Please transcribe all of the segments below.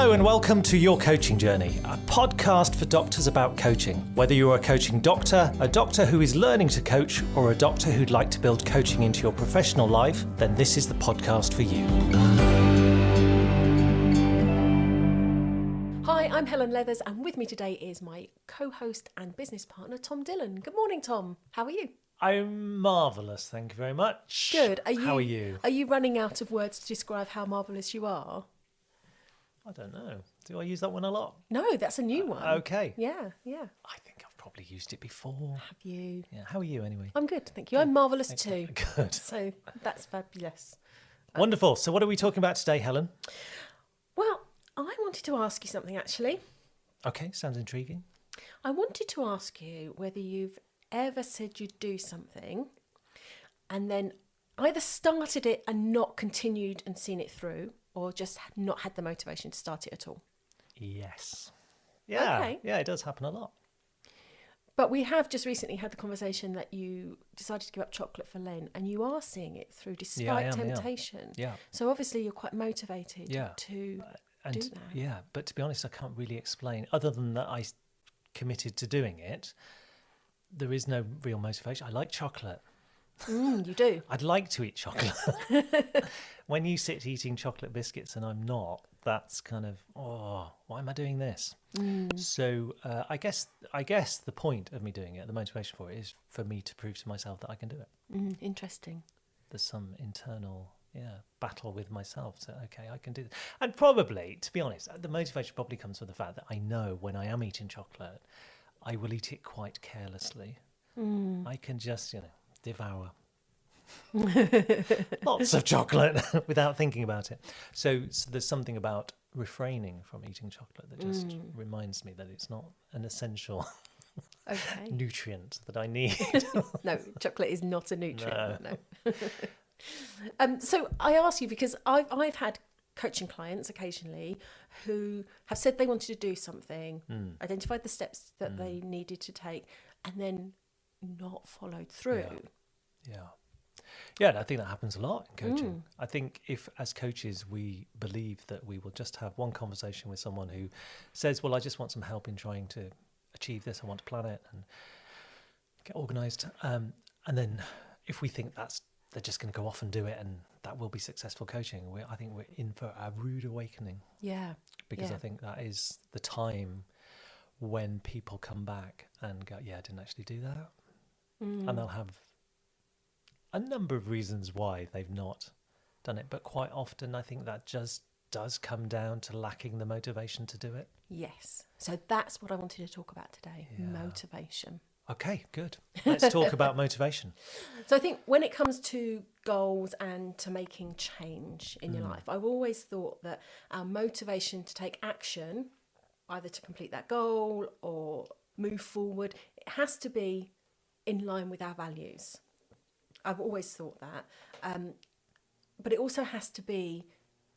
Hello and welcome to Your Coaching Journey, a podcast for doctors about coaching. Whether you're a coaching doctor, a doctor who is learning to coach, or a doctor who'd like to build coaching into your professional life, then this is the podcast for you. Hi, I'm Helen Leathers, and with me today is my co-host and business partner, Tom Dillon. Good morning, Tom. How are you? I'm marvellous, thank you very much. Good. How are you? Are you running out of words to describe how marvellous you are? I don't know. Do I use that one a lot? No, that's a new one. Okay. Yeah. I think I've probably used it before. Have you? Yeah. How are you anyway? I'm good, thank you. I'm marvellous too. Good. So that's fabulous. Wonderful. So what are we talking about today, Helen? Well, I wanted to ask you something actually. Okay, sounds intriguing. I wanted to ask you whether you've ever said you'd do something and then either started it and not continued and seen it through, or just not had the motivation to start it at all. Yes. Yeah. Okay. Yeah, it does happen a lot. But we have just recently had the conversation that you decided to give up chocolate for Lent, and you are seeing it through despite temptation. Yeah. So obviously you're quite motivated to do that. Yeah, but to be honest, I can't really explain. Other than that I committed to doing it, there is no real motivation. I like chocolate. You do? I'd like to eat chocolate. When you sit eating chocolate biscuits and I'm not, that's kind of, why am I doing this? So I guess the point of me doing it, the motivation for it, is for me to prove to myself that I can do it. Interesting. There's some internal battle with myself. So, okay, I can do this. And probably, to be honest, the motivation probably comes from the fact that I know when I am eating chocolate, I will eat it quite carelessly. I can just, devour lots of chocolate without thinking about it. So there's something about refraining from eating chocolate that just reminds me that it's not an essential nutrient that I need. No, chocolate is not a nutrient. No. So I ask you because I've had coaching clients occasionally who have said they wanted to do something, identified the steps that they needed to take, and then not followed through. Yeah, and I think that happens a lot in coaching. I think if, as coaches, we believe that we will just have one conversation with someone who says, well, I just want some help in trying to achieve this, I want to plan it and get organised. And then if we think they're just going to go off and do it and that will be successful coaching, I think we're in for a rude awakening. Yeah. Because I think that is the time when people come back and go, yeah, I didn't actually do that. And they'll have a number of reasons why they've not done it. But quite often, I think that just does come down to lacking the motivation to do it. Yes. So that's what I wanted to talk about today, motivation. Okay, good. Let's talk about motivation. So I think when it comes to goals and to making change in your life, I've always thought that our motivation to take action, either to complete that goal or move forward, it has to be in line with our values. I've always thought that. But it also has to be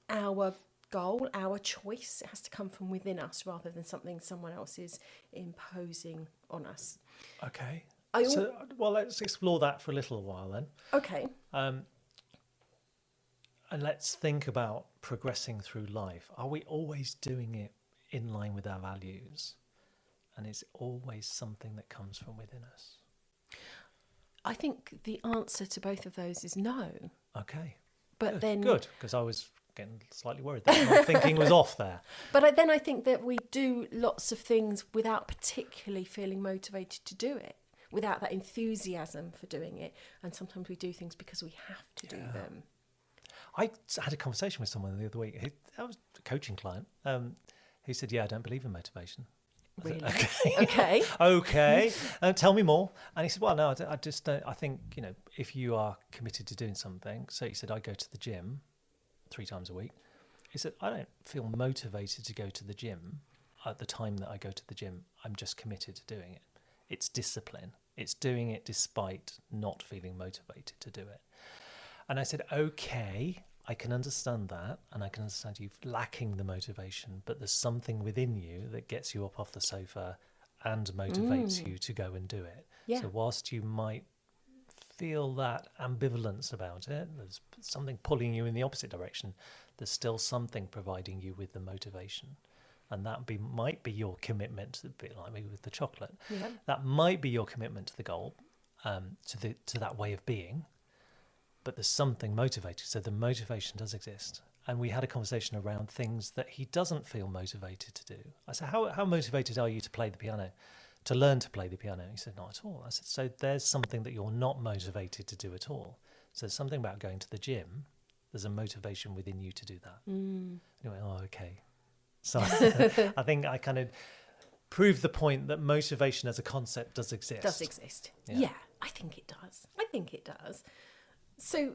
our goal, our choice. It has to come from within us rather than something someone else is imposing on us. Okay. Let's explore that for a little while then. Okay. And let's think about progressing through life. Are we always doing it in line with our values? And is it always something that comes from within us? I think the answer to both of those is no. Okay. But Good, because I was getting slightly worried that my thinking was off there. But then I think that we do lots of things without particularly feeling motivated to do it, without that enthusiasm for doing it. And sometimes we do things because we have to do them. I had a conversation with someone the other week. I was a coaching client who said, I don't believe in motivation. Really? Okay. Okay. Tell me more. And he said, well, no, I just don't. I think, if you are committed to doing something, so he said, I go to the gym 3 times a week. He said, I don't feel motivated to go to the gym at the time that I go to the gym. I'm just committed to doing it. It's discipline. It's doing it despite not feeling motivated to do it. And I said, okay, I can understand that, and I can understand you lacking the motivation, but there's something within you that gets you up off the sofa and motivates you to go and do it. Yeah. So whilst you might feel that ambivalence about it, there's something pulling you in the opposite direction, there's still something providing you with the motivation. And that might be your commitment, a bit like me with the chocolate. Yeah. That might be your commitment to the goal, to that way of being. But there's something motivating. So the motivation does exist. And we had a conversation around things that he doesn't feel motivated to do. I said, how motivated are you to play the piano, to learn to play the piano? He said, not at all. I said, so there's something that you're not motivated to do at all. So there's something about going to the gym. There's a motivation within you to do that. And he went, oh, okay. So I think I kind of proved the point that motivation as a concept does exist. Does exist. Yeah, I think it does. So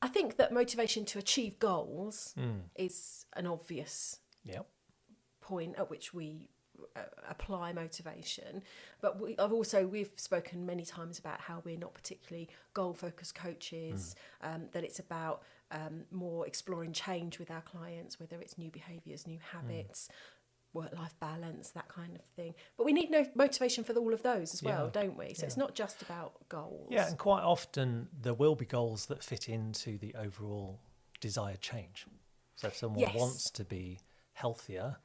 I think that motivation to achieve goals is an obvious point at which we apply motivation. But we've spoken many times about how we're not particularly goal-focused coaches, that it's about more exploring change with our clients, whether it's new behaviours, new habits, work-life balance, that kind of thing. But we need motivation for all of those as well, don't we? So it's not just about goals. Yeah, and quite often there will be goals that fit into the overall desired change. So if someone wants to be healthier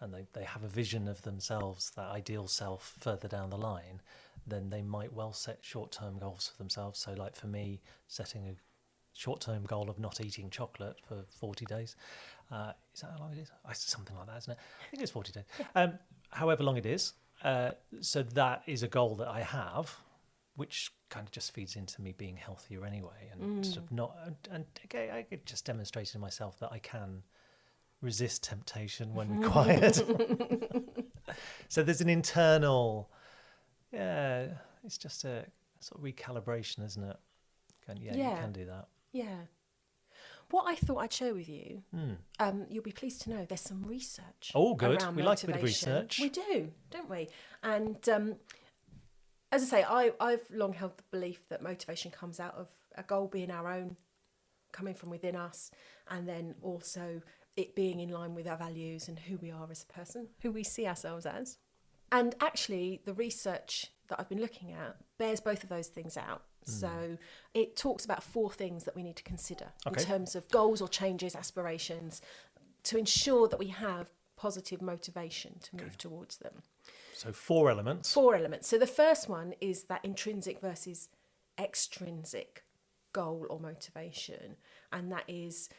and they have a vision of themselves, that ideal self further down the line, then they might well set short-term goals for themselves. So like for me, setting a short-term goal of not eating chocolate for 40 days. Is that how long it is? Something like that, isn't it? I think it's 40 days. However long it is. So that is a goal that I have, which kind of just feeds into me being healthier anyway. And sort of not, and again, I just demonstrated to myself that I can resist temptation when required. So there's an internal, it's just a sort of recalibration, isn't it? You can do that. Yeah. What I thought I'd share with you, you'll be pleased to know there's some research. Oh, good. Around we like a bit of motivation. research. We do, don't we? And as I say, I've long held the belief that motivation comes out of a goal being our own, coming from within us, and then also it being in line with our values and who we are as a person, who we see ourselves as. And actually, the research that I've been looking at bears both of those things out. So it talks about 4 things that we need to consider in terms of goals or changes, aspirations, to ensure that we have positive motivation to move towards them. So 4 elements. 4 elements. So the first one is that intrinsic versus extrinsic goal or motivation. And that is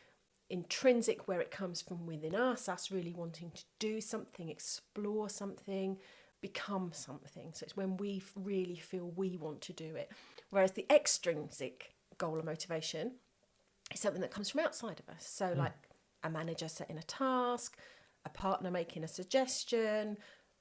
intrinsic, where it comes from within us really wanting to do something, explore something, become something. So it's when we really feel we want to do it. Whereas the extrinsic goal or motivation is something that comes from outside of us. So like a manager setting a task, a partner making a suggestion,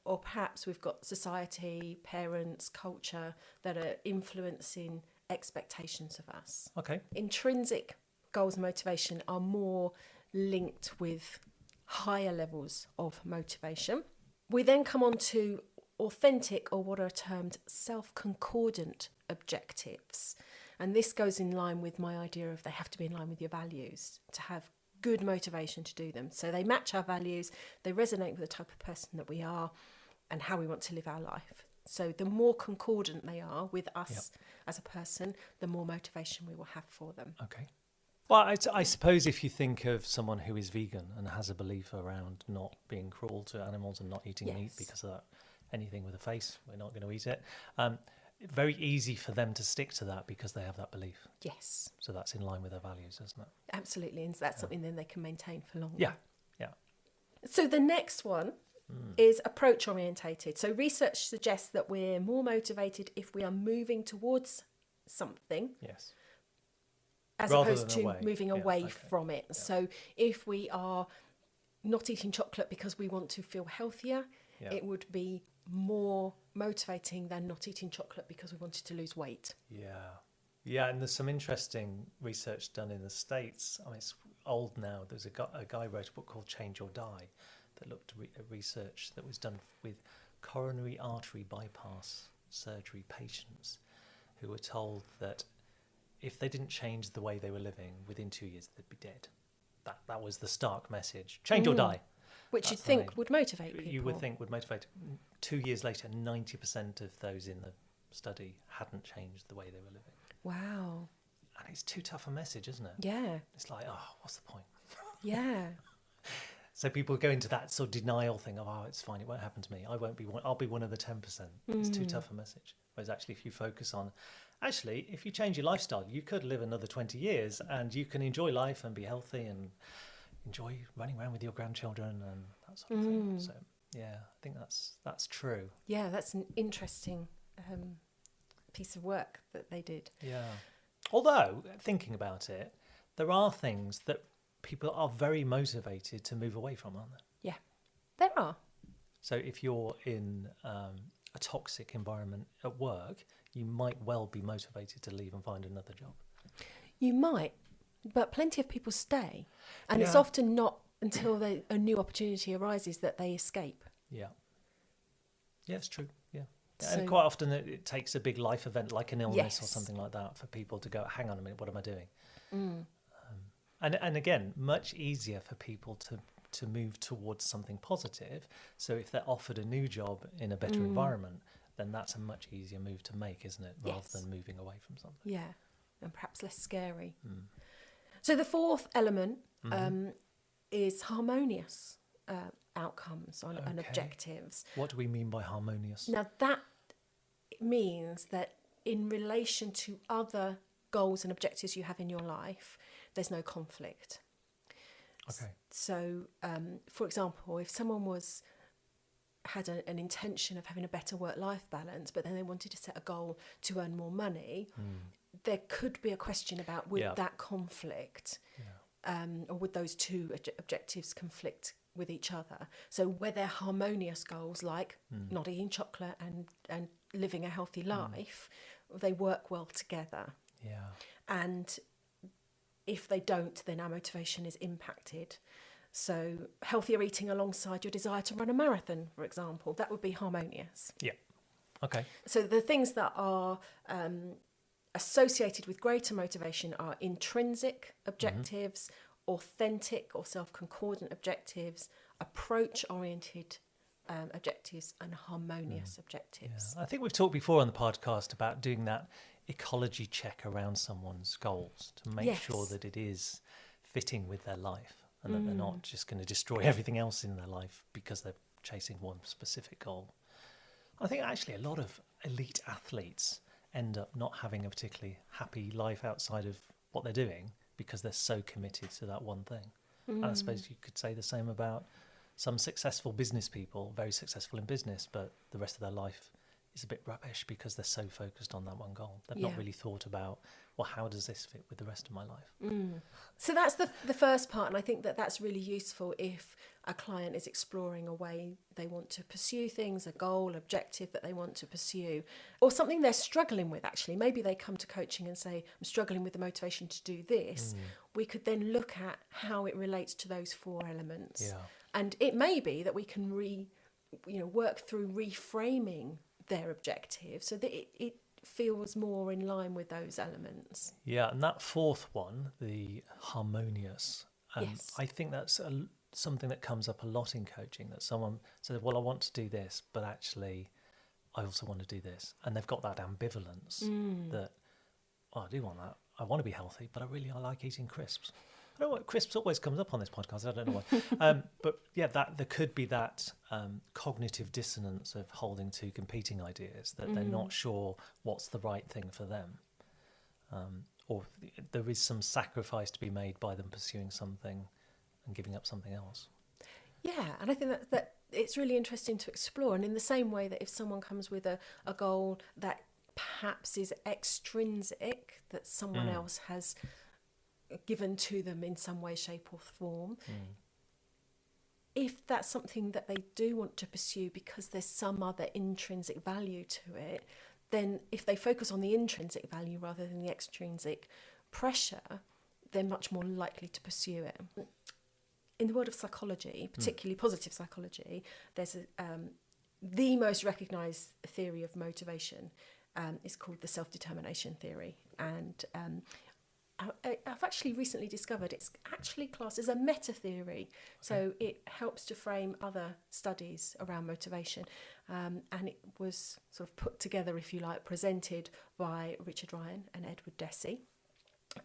or perhaps we've got society, parents, culture that are influencing expectations of us. Okay. Intrinsic goals and motivation are more linked with higher levels of motivation. We then come on to authentic, or what are termed self-concordant objectives. And this goes in line with my idea of they have to be in line with your values to have good motivation to do them. So they match our values, they resonate with the type of person that we are and how we want to live our life. So the more concordant they are with us as a person, the more motivation we will have for them. Okay. Well, I suppose if you think of someone who is vegan and has a belief around not being cruel to animals and not eating meat because of that, anything with a face, we're not going to eat it. Very easy for them to stick to that because they have that belief. Yes. So that's in line with their values, isn't it? Absolutely. And that's something then they can maintain for longer. Yeah. So the next one is approach orientated. So research suggests that we're more motivated if we are moving towards something. Yes. As Rather opposed than to away. moving away from it. Yeah. So if we are not eating chocolate because we want to feel healthier, it would be more motivating than not eating chocolate because we wanted to lose weight. Yeah, and there's some interesting research done in the States. I mean, it's old now. There's a guy who wrote a book called Change or Die that looked at research that was done with coronary artery bypass surgery patients who were told that if they didn't change the way they were living, within 2 years they'd be dead. That was the stark message. Change or die. Which you'd think would motivate people. You would think would motivate. 2 years later, 90% of those in the study hadn't changed the way they were living. Wow. And it's too tough a message, isn't it? Yeah. It's like, oh, what's the point? Yeah. So people go into that sort of denial thing of, oh, it's fine, it won't happen to me. I'll be one of the 10%. It's too tough a message. Whereas actually, if you focus on, actually, if you change your lifestyle, you could live another 20 years and you can enjoy life and be healthy and enjoy running around with your grandchildren and that sort of thing. So yeah, I think that's true. Yeah, that's an interesting piece of work that they did. Yeah. Although, thinking about it, there are things that people are very motivated to move away from, aren't there? Yeah, there are. So if you're in a toxic environment at work, you might well be motivated to leave and find another job. You might, but plenty of people stay. And it's Yeah. often not until a new opportunity arises that they escape. Yeah. Yeah, it's true. Yeah. So- And quite often it takes a big life event like an illness or Yes. something like that for people to go, hang on a minute, what am I doing? And again, much easier for people to move towards something positive. So if they're offered a new job in a better environment, then that's a much easier move to make, isn't it? Rather Yes. than moving away from something. Yeah, and perhaps less scary. So the fourth element is harmonious outcomes and Okay. objectives. What do we mean by harmonious? Now that means that in relation to other goals and objectives you have in your life, there's no conflict. Okay. So, for example, if someone had an intention of having a better work-life balance, but then they wanted to set a goal to earn more money, there could be a question about would Yeah. that conflict, or would those two objectives conflict with each other? So where they're harmonious goals like not eating chocolate and living a healthy life, they work well together. Yeah. And if they don't, then our motivation is impacted. So healthier eating alongside your desire to run a marathon, for example, that would be harmonious. Yeah. Okay. So the things that are associated with greater motivation are intrinsic objectives, authentic or self-concordant objectives, approach-oriented objectives, and harmonious objectives. Yeah. I think we've talked before on the podcast about doing that ecology check around someone's goals to make Yes. sure that it is fitting with their life and that they're not just going to destroy everything else in their life because they're chasing one specific goal. I think actually a lot of elite athletes end up not having a particularly happy life outside of what they're doing because they're so committed to that one thing. And I suppose you could say the same about some successful business people, very successful in business, but the rest of their life is a bit rubbish because they're so focused on that one goal. They've not Yeah. really thought about, well, how does this fit with the rest of my life? So that's the first part, and I think that that's really useful if a client is exploring a way they want to pursue things, a goal, objective that they want to pursue, or something they're struggling with actually. Maybe they come to coaching and say, I'm struggling with the motivation to do this. We could then look at how it relates to those four elements. Yeah. And it may be that we can work through reframing their objective so that it feels more in line with those elements. Yeah, and that fourth one, the harmonious, Yes. I think that's something that comes up a lot in coaching, that someone says, well, I want to do this, but actually I also want to do this. And they've got that ambivalence that, oh, I do want that. I want to be healthy, but I like eating crisps. I don't know why crisps always comes up on this podcast. I don't know why. But yeah, there could be that cognitive dissonance of holding two competing ideas, that they're not sure what's the right thing for them. Or there is some sacrifice to be made by them pursuing something and giving up something else. Yeah, and I think that it's really interesting to explore. And in the same way that if someone comes with a goal that perhaps is extrinsic, that someone else has given to them in some way, shape or form, if that's something that they do want to pursue because there's some other intrinsic value to it, then if they focus on the intrinsic value rather than the extrinsic pressure, they're much more likely to pursue it. In the world of psychology, particularly positive psychology, there's the most recognised theory of motivation is called the self-determination theory. And I've actually recently discovered it's actually classed as a meta-theory. So it helps to frame other studies around motivation. And it was sort of put together, if you like, presented by Richard Ryan and Edward Deci.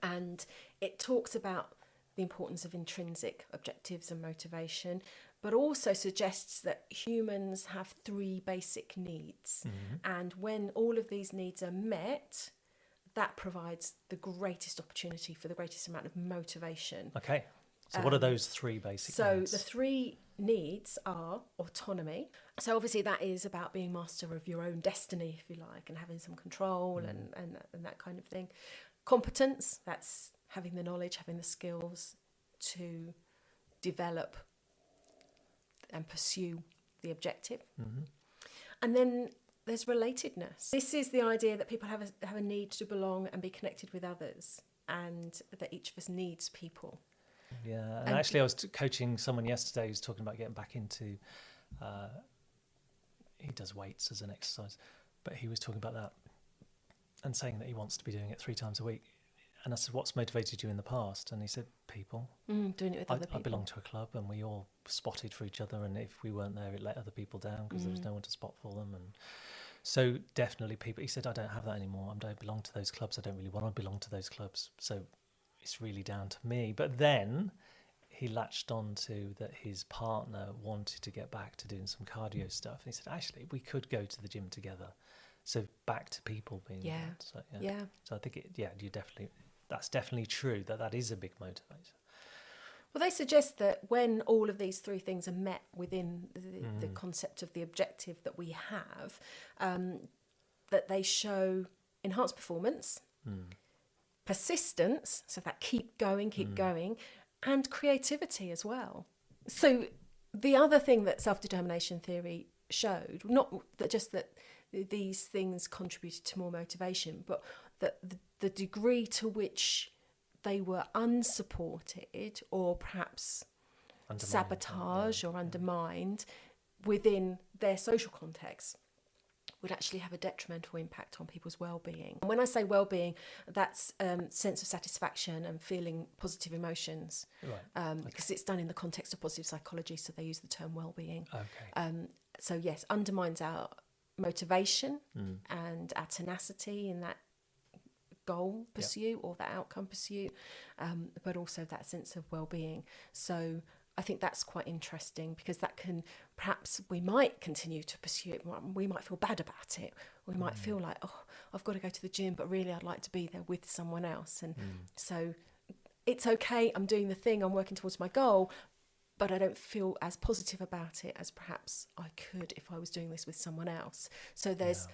And it talks about the importance of intrinsic objectives and motivation, but also suggests that humans have 3 basic needs. And when all of these needs are met, that provides the greatest opportunity for the greatest amount of motivation. Okay. So what are those 3 basic needs? So the 3 needs are autonomy. So obviously that is about being master of your own destiny, if you like, and having some control and that kind of thing. Competence, that's having the knowledge, having the skills to develop and pursue the objective. And then there's relatedness. This is the idea that people have a need to belong and be connected with others, and that each of us needs people. Yeah, and actually I was coaching someone yesterday who's talking about getting back into, he does weights as an exercise, but he was talking about that and saying that he wants to be doing it 3 times a week. And I said, what's motivated you in the past? And he said, people. Doing it with other people. I belong to a club and we all spotted for each other, and if we weren't there, it let other people down because there was no one to spot for them. And so definitely people, he said, I don't have that anymore. I don't belong to those clubs. I don't really want to belong to those clubs. So it's really down to me. But then he latched on to that his partner wanted to get back to doing some cardio stuff. And he said, actually, we could go to the gym together. So back to people being there. So, So I think, that's definitely true, that is a big motivator. Well, they suggest that when all of these 3 things are met within the concept of the objective that we have, that they show enhanced performance, persistence, so that keep going, and creativity as well. So the other thing that self-determination theory showed, not that just that these things contributed to more motivation, but that the degree to which they were unsupported or perhaps sabotaged or undermined within their social context would actually have a detrimental impact on people's well-being. And when I say well-being, that's sense of satisfaction and feeling positive emotions, because it's done in the context of positive psychology, so they use the term well-being. So yes, undermines our motivation and our tenacity in that goal pursuit or that outcome pursuit, but also that sense of well-being. So I think that's quite interesting, because that can, perhaps we might continue to pursue it. We might feel bad about it. We might feel like, oh, I've got to go to the gym, but really I'd like to be there with someone else. And so it's okay, I'm doing the thing, I'm working towards my goal, but I don't feel as positive about it as perhaps I could if I was doing this with someone else. So there's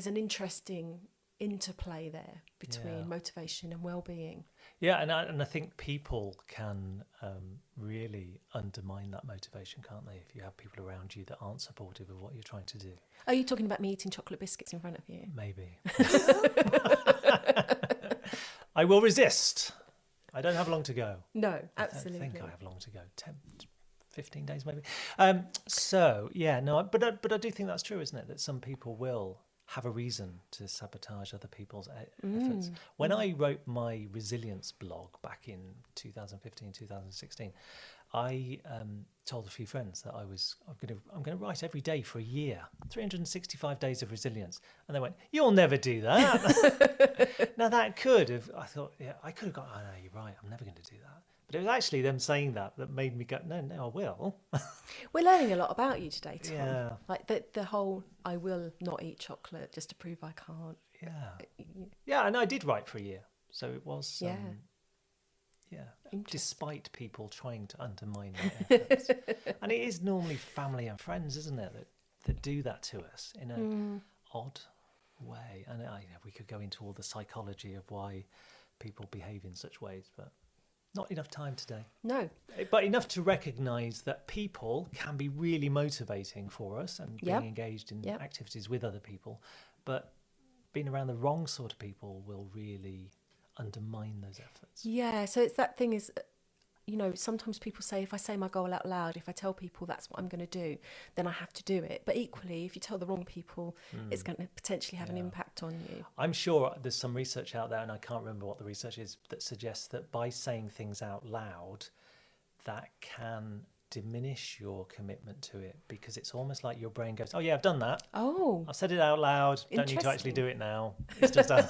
an interesting interplay there between motivation and well-being. Yeah, and I think people can really undermine that motivation, can't they? If you have people around you that aren't supportive of what you're trying to do. Are you talking about me eating chocolate biscuits in front of you? Maybe. I will resist. I don't have long to go. No, absolutely. I don't think I have long to go. 10, 15 days maybe. But I do think that's true, isn't it? That some people will have a reason to sabotage other people's efforts. When I wrote my resilience blog back in 2015, 2016, I told a few friends that I'm going to write every day for a year, 365 days of resilience. And they went, "You'll never do that." Now that could have, I thought, I could have gone, "Oh no, you're right, I'm never going to do that." But it was actually them saying that made me go, no, I will. We're learning a lot about you today, Tom. Yeah. Like the whole, I will not eat chocolate just to prove I can't. Yeah. Yeah, and I did write for a year. So it was, despite people trying to undermine my efforts. And it is normally family and friends, isn't it, that do that to us in an odd way. And we could go into all the psychology of why people behave in such ways, but not enough time today. No. But enough to recognise that people can be really motivating for us and being engaged in activities with other people. But being around the wrong sort of people will really undermine those efforts. Yeah, so it's that thing is, sometimes people say, if I say my goal out loud, if I tell people that's what I'm going to do, then I have to do it. But equally, if you tell the wrong people, it's going to potentially have an impact on you. I'm sure there's some research out there, and I can't remember what the research is, that suggests that by saying things out loud, that can diminish your commitment to it, because it's almost like your brain goes, "Oh yeah, I've done that. Oh, I've said it out loud. Don't need to actually do it now. It's just done."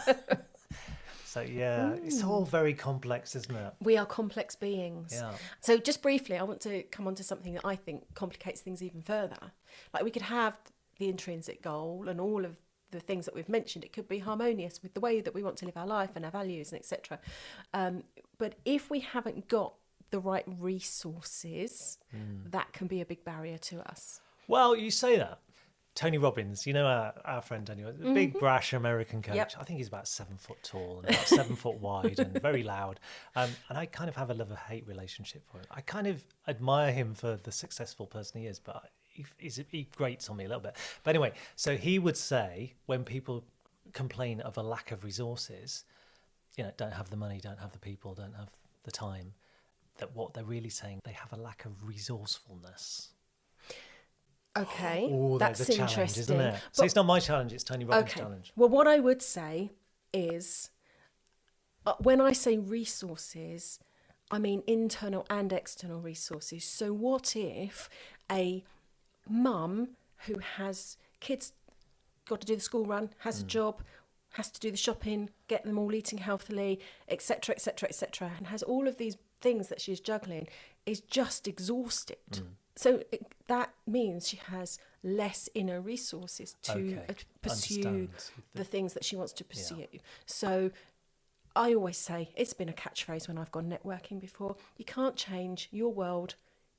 So yeah, it's all very complex, isn't it? We are complex beings. Yeah. So just briefly, I want to come on to something that I think complicates things even further. Like we could have the intrinsic goal and all of the things that we've mentioned. It could be harmonious with the way that we want to live our life and our values and etc. But if we haven't got the right resources, that can be a big barrier to us. Well, you say that. Tony Robbins, you know our friend Tony, a big brash American coach. Yep. I think he's about 7 foot tall and about 7 foot wide and very loud. And I kind of have a love-hate relationship for him. I kind of admire him for the successful person he is, but he grates on me a little bit. But anyway, so he would say when people complain of a lack of resources, don't have the money, don't have the people, don't have the time, that what they're really saying, they have a lack of resourcefulness. Okay, Oh, that's a challenge, interesting. isn't it? So it's not my challenge, it's Tony Robbins' challenge. Well, what I would say is when I say resources, I mean internal and external resources. So what if a mum who has kids, got to do the school run, has a job, has to do the shopping, get them all eating healthily, etc., etc., etc., and has all of these things that she's juggling, is just exhausted. So that means she has less inner resources to pursue the things that she wants to pursue. Yeah. So I always say, it's been a catchphrase when I've gone networking before, you can't change your world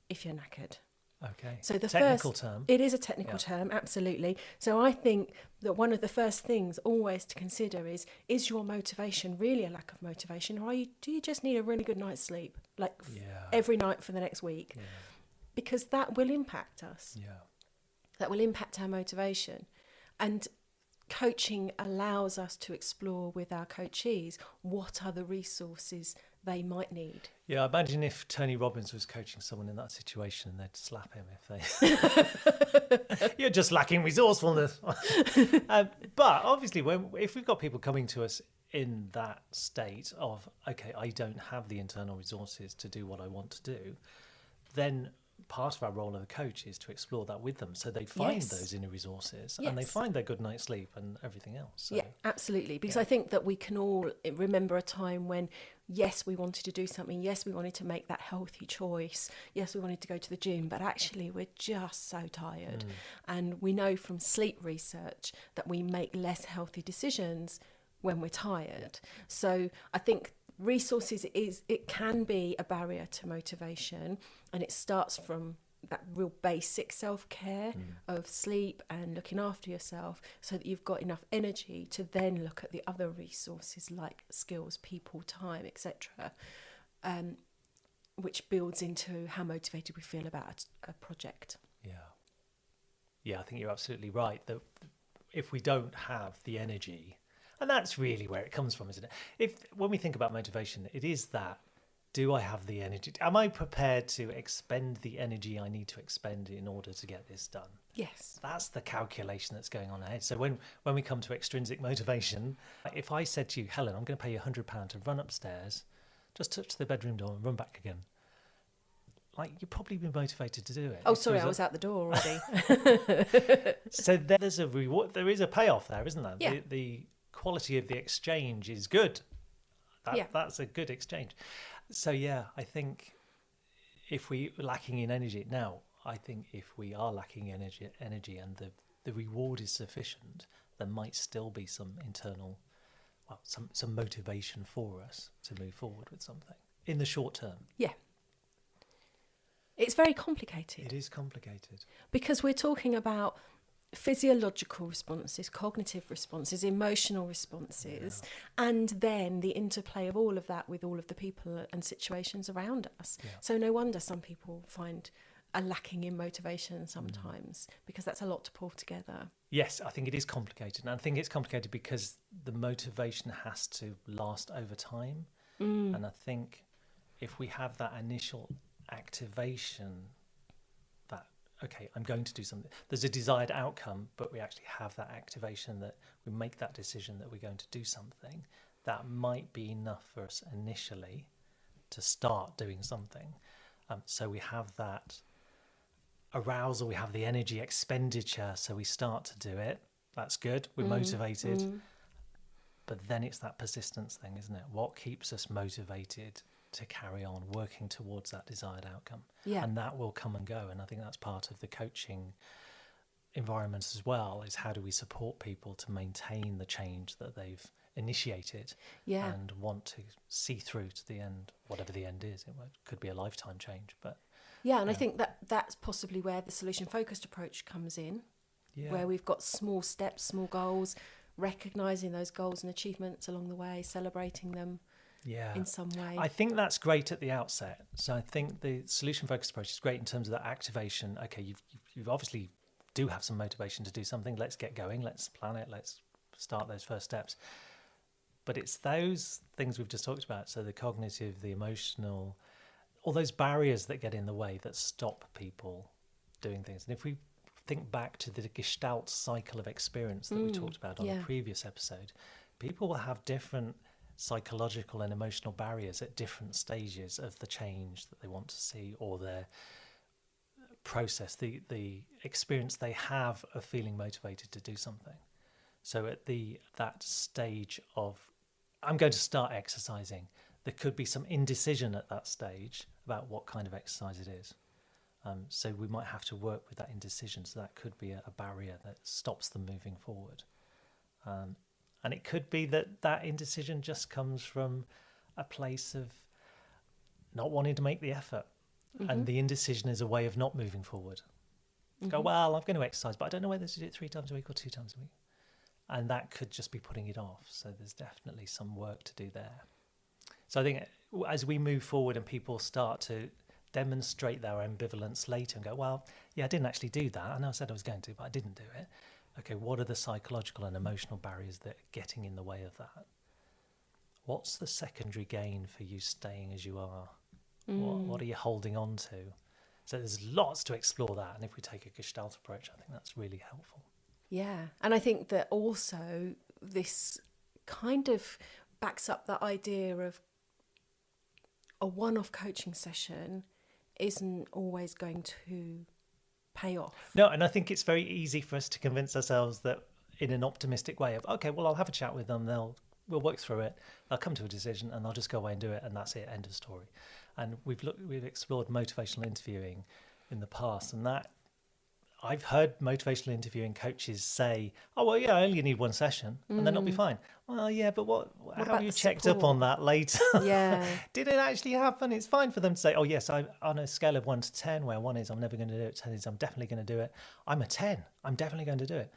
if you're knackered. Okay. So the technical term. It is a technical term, absolutely. So I think that one of the first things always to consider is your motivation really a lack of motivation, or do you just need a really good night's sleep, like every night for the next week? Yeah. Because that will impact us. Yeah. That will impact our motivation. And coaching allows us to explore with our coachees what are the resources they might need. Yeah, I imagine if Tony Robbins was coaching someone in that situation, they'd slap him if they... You're just lacking resourcefulness. But obviously, if we've got people coming to us in that state of, okay, I don't have the internal resources to do what I want to do, then part of our role of a coach is to explore that with them so they find those inner resources and they find their good night's sleep and everything else. So, yeah, absolutely. Because I think that we can all remember a time when, yes, we wanted to do something. Yes, we wanted to make that healthy choice. Yes, we wanted to go to the gym, but actually we're just so tired. And we know from sleep research that we make less healthy decisions when we're tired. So I think resources it can be a barrier to motivation, and it starts from that real basic self-care of sleep and looking after yourself so that you've got enough energy to then look at the other resources like skills, people, time, etc., which builds into how motivated we feel about a project. Yeah, I think you're absolutely right that if we don't have the energy, and that's really where it comes from, isn't it? When we think about motivation, it is that, do I have the energy? Am I prepared to expend the energy I need to expend in order to get this done? Yes. That's the calculation that's going on ahead. So when we come to extrinsic motivation, if I said to you, Helen, I'm going to pay you £100 to run upstairs, just touch the bedroom door and run back again, like, you'd probably be motivated to do it. Oh, sorry, I was out the door already. So there's a reward. There is a payoff there, isn't there? Yeah. The quality of the exchange is good. That's a good exchange. So yeah, I think if we're lacking in energy now, I think if we are lacking energy and the reward is sufficient, there might still be some internal, some motivation for us to move forward with something in the short term. Yeah. It's very complicated. It is complicated. Because we're talking about physiological responses, cognitive responses, emotional responses, and then the interplay of all of that with all of the people and situations around us. Yeah. So no wonder some people find a lacking in motivation sometimes, because that's a lot to pull together. Yes, I think it is complicated. And I think it's complicated because the motivation has to last over time. And I think if we have that initial activation, that, okay, I'm going to do something, there's a desired outcome, but we actually have that activation, that we make that decision that we're going to do something, that might be enough for us initially to start doing something. So we have that arousal, we have the energy expenditure, so we start to do it. That's good, we're motivated. But then it's that persistence thing, isn't it? What keeps us motivated to carry on working towards that desired outcome? Yeah. And that will come and go. And I think that's part of the coaching environment as well, is how do we support people to maintain the change that they've initiated and want to see through to the end, whatever the end is. It could be a lifetime change, but I think that's possibly where the solution focused approach comes in, where we've got small steps, small goals, recognizing those goals and achievements along the way, celebrating them in some way. I think that's great at the outset. So I think the solution focused approach is great in terms of that activation. Okay, you've obviously do have some motivation to do something. Let's get going. Let's plan it. Let's start those first steps. But it's those things we've just talked about. So the cognitive, the emotional, all those barriers that get in the way that stop people doing things. And if we think back to the Gestalt cycle of experience that we talked about on a previous episode, people will have different psychological and emotional barriers at different stages of the change that they want to see, or their process, the experience they have of feeling motivated to do something. So at that stage of, I'm going to start exercising, there could be some indecision at that stage about what kind of exercise it is. So we might have to work with that indecision. So that could be a barrier that stops them moving forward. And it could be that indecision just comes from a place of not wanting to make the effort. And the indecision is a way of not moving forward. Go, well, I'm going to exercise, but I don't know whether to do it 3 times a week or 2 times a week. And that could just be putting it off. So there's definitely some work to do there. So I think as we move forward and people start to demonstrate their ambivalence later and go, well, yeah, I didn't actually do that. I know I said I was going to, but I didn't do it. Okay, what are the psychological and emotional barriers that are getting in the way of that? What's the secondary gain for you staying as you are? What are you holding on to? So there's lots to explore that. And if we take a Gestalt approach, I think that's really helpful. Yeah. And I think that also this kind of backs up that idea of a one-off coaching session isn't always going to pay off. No, and I think it's very easy for us to convince ourselves that in an optimistic way of, okay, well, I'll have a chat with them. We'll work through it. They'll come to a decision and I'll just go away and do it. And that's it. End of story. And we've explored motivational interviewing in the past, and that I've heard motivational interviewing coaches say, oh, well, yeah, I only need 1 session and then I'll be fine. Well, yeah, but how have you checked up on that later? Yeah. Did it actually happen? It's fine for them to say, oh, yes, I'm on a scale of 1 to 10, where 1 is I'm never going to do it, 10 is I'm definitely going to do it. I'm a 10. I'm definitely going to do it.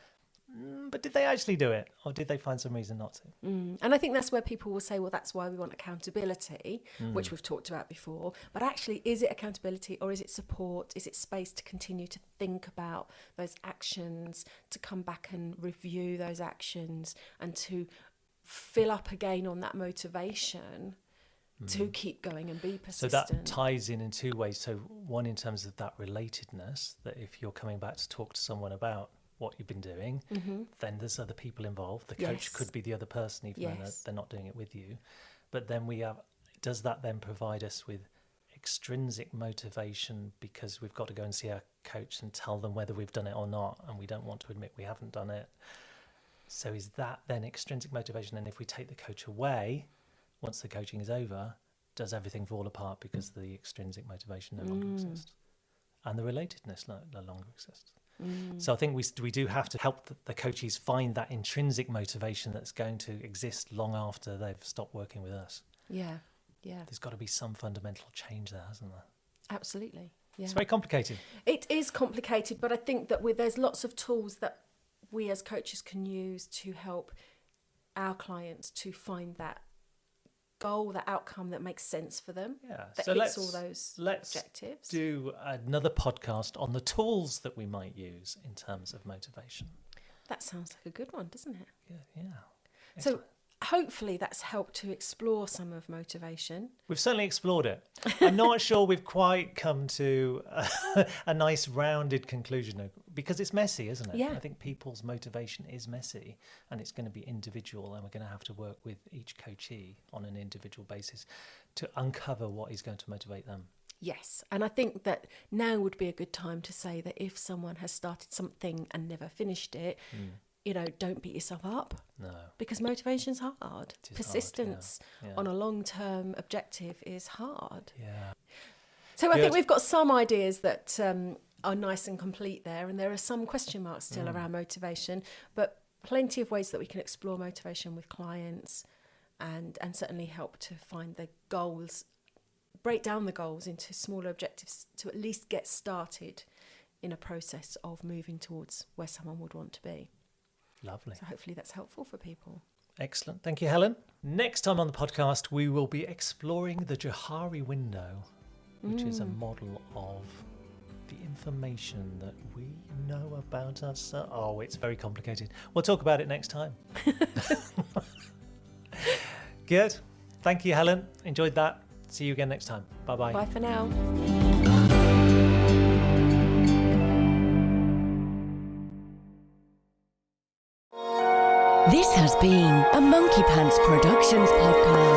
But did they actually do it, or did they find some reason not to? And I think that's where people will say, well, that's why we want accountability, which we've talked about before. But actually, is it accountability, or is it support? Is it space to continue to think about those actions, to come back and review those actions, and to fill up again on that motivation to keep going and be persistent? So that ties in 2 ways. So one, in terms of that relatedness, that if you're coming back to talk to someone about what you've been doing, then there's other people involved. The coach could be the other person, even though they're not doing it with you. But then does that then provide us with extrinsic motivation, because we've got to go and see our coach and tell them whether we've done it or not, and we don't want to admit we haven't done it? So is that then extrinsic motivation? And if we take the coach away, once the coaching is over, does everything fall apart because the extrinsic motivation no longer exists? And the relatedness no longer exists. So I think we do have to help the coaches find that intrinsic motivation that's going to exist long after they've stopped working with us. Yeah. There's got to be some fundamental change there, hasn't there? Absolutely. Yeah. It's very complicated. It is complicated, but I think that there's lots of tools that we as coaches can use to help our clients to find that goal, that outcome that makes sense for them, that hits all those objectives. Do another podcast on the tools that we might use in terms of motivation. That sounds like a good one, doesn't it? Yeah. So hopefully that's helped to explore some of motivation. We've certainly explored it. I'm not sure we've quite come to a nice rounded conclusion, because it's messy, isn't it? Yeah. I think people's motivation is messy, and it's going to be individual, and we're going to have to work with each coachee on an individual basis to uncover what is going to motivate them. Yes, and I think that now would be a good time to say that if someone has started something and never finished it, don't beat yourself up. No. Because motivation's hard. It is Persistence hard, yeah. on a long-term objective is hard. Yeah. So I Good. think we've got some ideas that are nice and complete there, and there are some question marks still around motivation, but plenty of ways that we can explore motivation with clients and certainly help to find the goals, break down the goals into smaller objectives to at least get started in a process of moving towards where someone would want to be. Lovely. So hopefully that's helpful for people. Excellent. Thank you, Helen. Next time on the podcast, we will be exploring the Johari window, which is a model of the information that we know about us. Oh, it's very complicated. We'll talk about it next time. Good. Thank you, Helen. Enjoyed that. See you again next time. Bye-bye. Bye for now. This has been a Monkey Pants Productions podcast.